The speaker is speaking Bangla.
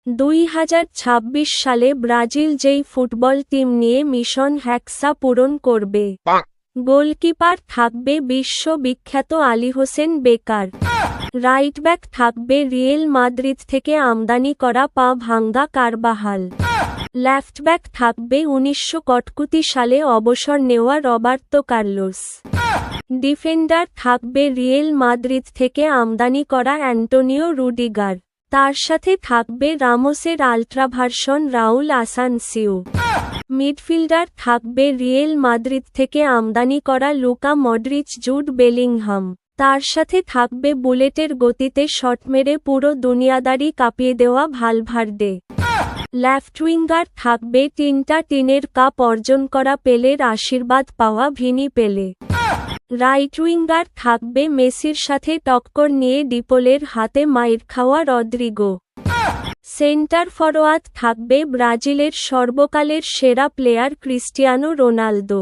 2026 সালে ব্রাজিল যেই ফুটবল টিম নিয়ে মিশন হেক্সা পূরণ করবে। গোলকিপার থাকবে বিশ্ববিখ্যাত আলী হোসেন বেকার। রাইট ব্যাক থাকবে রিয়েল মাদ্রিদ থেকে আমদানি করা পা ভাঙ্গা কারবাহাল। লেফট ব্যাক থাকবে 1961 সালে অবসর নেওয়া রবার্তো কার্লোস। ডিফেন্ডার থাকবে রিয়েল মাদ্রিদ থেকে আমদানি করা অ্যান্টোনিও রুডিগার। তার সাথে থাকবে রামোসের আল্ট্রাভার্সন রাউল আসানসিও। মিডফিল্ডার থাকবে রিয়েল মাদ্রিদ থেকে আমদানি করা লুকা মডরিচ জুড বেলিংহাম। তার সাথে থাকবে বুলেটের গতিতে শট মেরে পুরো দুনিয়াদারি কাঁপিয়ে দেওয়া ভালভার্দে। লেফট উইঙ্গার থাকবে তিনটা টিনের কাপ অর্জন করা পেলের আশীর্বাদ পাওয়া ভিনি পেলে। রাইট উইঙ্গার থাকবে মেসির সাথে টক্কর নিয়ে ডিপোলের হাতে মাইর খাওয়া রদ্রিগো। সেন্টার ফরোয়ার্ড থাকবে ব্রাজিলের সর্বকালের সেরা প্লেয়ার ক্রিস্টিয়ানো রোনালদো।